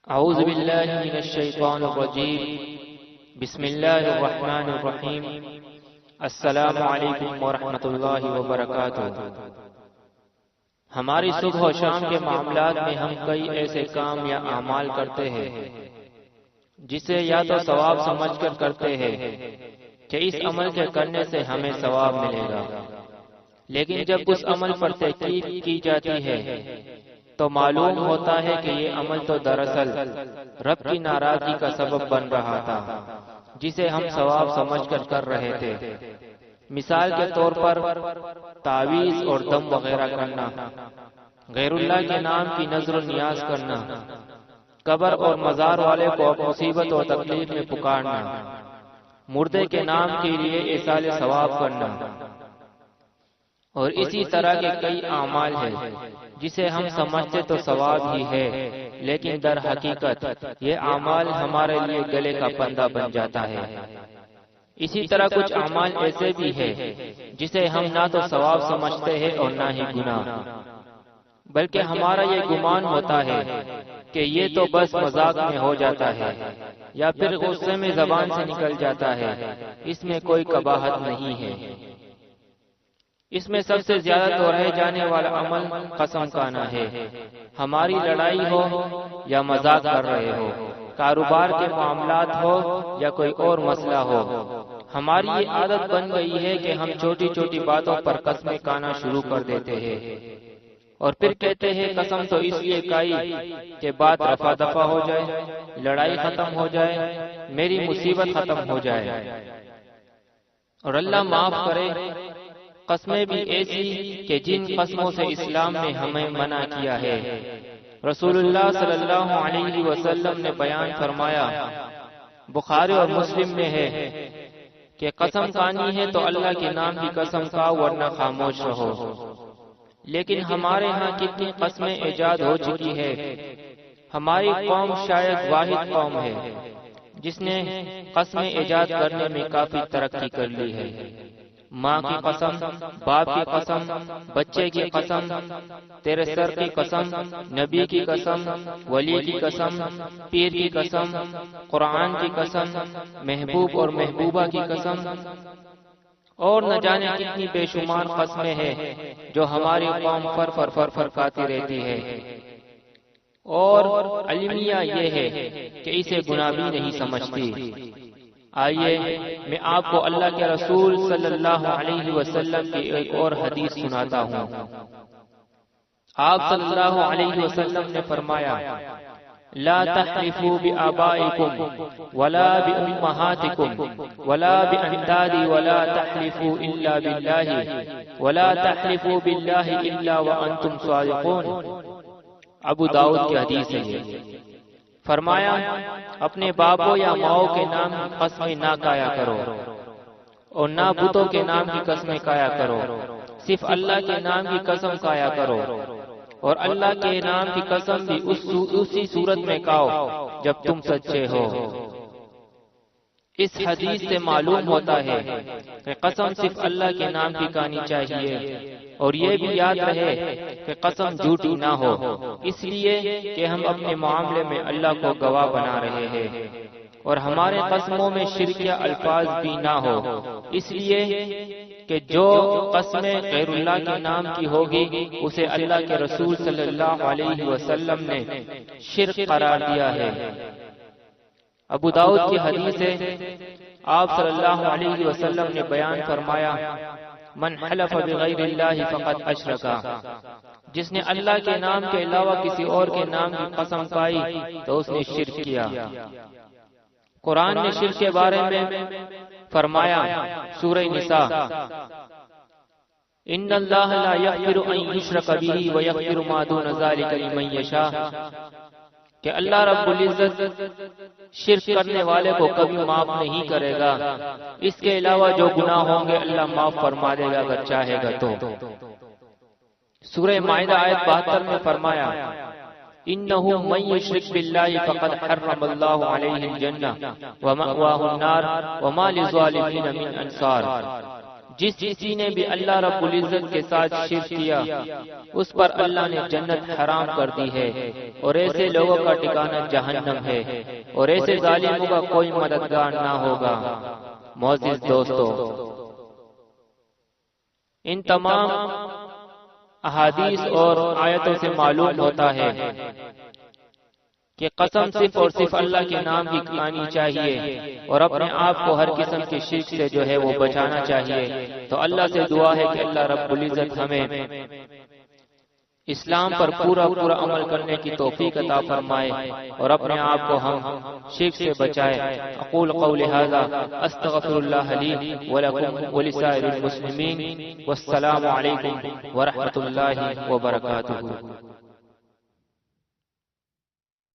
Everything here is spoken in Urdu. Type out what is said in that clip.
اعوذ باللہ من الشیطان الرجیم بسم اللہ الرحمن الرحیم السلام علیکم ورحمۃ اللہ وبرکاتہ۔ ہماری صبح و شام کے معاملات میں ہم کئی ایسے کام یا اعمال کرتے ہیں جسے یا تو ثواب سمجھ کر کرتے ہیں کہ اس عمل کے کرنے سے ہمیں ثواب ملے گا، لیکن جب اس عمل پر تحقیق کی جاتی ہے تو معلوم ہوتا ہے کہ یہ عمل تو دراصل رب کی ناراضگی کا سبب بن رہا تھا جسے ہم ثواب سمجھ کر کر رہے تھے۔ مثال کے طور پر تعویذ اور دم وغیرہ کرنا، غیر اللہ کے نام کی نظر و نیاز کرنا، قبر اور مزار والے کو مصیبت اور تکلیف میں پکارنا، مردے کے نام کے لیے ایصال ثواب کرنا، اور اسی طرح کے کئی اعمال ہیں جسے ہم سمجھتے تو ثواب ہی ہے، لیکن در حقیقت یہ اعمال ہمارے لیے گلے کا پندہ بن جاتا ہے۔ اسی طرح کچھ اعمال ایسے بھی ہیں جسے ہم نہ تو ثواب سمجھتے ہیں اور نہ ہی گناہ، بلکہ ہمارا یہ گمان ہوتا ہے کہ یہ تو بس مذاق میں ہو جاتا ہے یا پھر غصے میں زبان سے نکل جاتا ہے، اس میں کوئی قباحت نہیں ہے۔ اس میں سب سے زیادہ دہرائے جانے والا عمل قسم کھانا ہے۔ ہماری لڑائی ہو یا مذاق کر رہے ہو، کاروبار کے معاملات ہو یا کوئی اور مسئلہ ہو، ہماری یہ عادت بن گئی ہے کہ ہم چھوٹی چھوٹی باتوں پر قسمیں کھانا شروع کر دیتے ہیں اور پھر کہتے ہیں قسم تو اس لیے کھائی کہ بات رفع دفع ہو جائے، لڑائی ختم ہو جائے، میری مصیبت ختم ہو جائے۔ اور اللہ معاف کرے، قسمیں بھی ایسی کہ جن قسموں سے اسلام نے ہمیں منع کیا ہے۔ رسول اللہ صلی اللہ علیہ وسلم نے بیان فرمایا، بخاری اور مسلم میں ہے کہ قسم کھانی ہے تو اللہ کے نام کی قسم کھاؤ ورنہ خاموش رہو۔ لیکن ہمارے ہاں کتنی قسمیں ایجاد ہو چکی ہے۔ ہماری قوم شاید واحد قوم ہے جس نے قسمیں ایجاد کرنے میں کافی ترقی کر لی ہے۔ ماں کی قسم، باپ کی قسم، بچے کی قسم، تیرے سر کی قسم، نبی کی قسم، ولی کی قسم، پیر کی قسم، قرآن کی قسم، محبوب اور محبوبہ کی قسم، اور نہ جانے کتنی بے شمار قسمیں ہیں جو ہماری قوم فر کھاتی رہتی ہے۔ اور المیہ یہ ہے کہ اسے گناہ بھی نہیں سمجھتی۔ آئیے میں آپ کو اللہ کے رسول صلی اللہ علیہ وسلم کی ایک اور حدیث سناتا ہوں۔ آپ صلی اللہ علیہ وسلم نے فرمایا، لا تحلفوا بآبائکم ولا بأمہاتکم ولا بأندادی ولا تحلفوا الا باللہ ولا تحلفوا باللہ الا وانتم صادقون۔ ابو داؤد کی حدیث ہے۔ فرمایا، اپنے باپوں یا ماؤں کے نام کی قسمیں نہ کھایا کرو اور نہ بتوں کے نام کی قسمیں کھایا کرو، صرف اللہ کے نام کی قسم کھایا کرو، اور اللہ کے نام کی قسم بھی اسی صورت میں کھاؤ جب تم سچے ہو۔ اس حدیث سے معلوم ہوتا ہے کہ قسم صرف اللہ کے نام کی کھانی چاہیے، اور یہ بھی یاد رہے کہ قسم جھوٹی نہ ہو، اس لیے کہ ہم اپنے معاملے میں اللہ کو گواہ بنا رہے ہیں، اور ہمارے قسموں میں شرکیہ الفاظ بھی نہ ہو، اس لیے کہ جو قسمیں غیر اللہ کے نام کی ہوگی اسے اللہ کے رسول صلی اللہ علیہ وسلم نے شرک قرار دیا ہے۔ ابو داؤد کی حدیث ہے، آپ صلی اللہ علیہ وسلم نے بیان فرمایا، من حلف بغیر اللہ فقد اشرکا، جس نے اللہ کے نام کے علاوہ کسی اور کے نام کی قسم کھائی تو اس نے شرک کیا۔ قرآن نے شرک کے بارے میں فرمایا، سورہ نساء، ان اللہ لا یغفر ان یشرک بہ ویغفر ما دون ذلک لمن یشاء، کہ اللہ رب العزت شرک کرنے والے کو کبھی معاف نہیں کرے گا، اس کے علاوہ جو گناہ ہوں گے اللہ معاف فرما دے گا اگر چاہے گا تو۔ سورہ مائدہ آیت 72 میں فرمایا، انہ من یشرک باللہ فقد حرم اللہ علیہ الجنہ ومأواہ النار وما للظالمین من انصار، جس کسی نے بھی اللہ رب العزت کے ساتھ شرک کیا اس پر اللہ نے جنت حرام کر دی ہے، اور ایسے لوگوں کا ٹھکانہ جہنم ہے، اور ایسے ظالموں کا کوئی مددگار نہ ہوگا۔ معزز دوستو، ان تمام احادیث اور آیتوں سے معلوم ہوتا ہے کہ قسم صرف اور صرف اللہ کے نام کی کھانی چاہیے، اور اپنے آپ کو ہر قسم کے شرک سے جو ہے وہ بچانا چاہیے۔ تو اللہ سے دعا ہے کہ اللہ رب العزت ہمیں اسلام پر پورا عمل کرنے کی توفیق عطا فرمائے، اور اپنے آپ کو ہم شرک سے بچائے۔ اقول قولی ھذا استغفر اللہ لی ولکم ولسائر المسلمین، والسلام علیکم ورحمۃ اللہ وبرکاتہ۔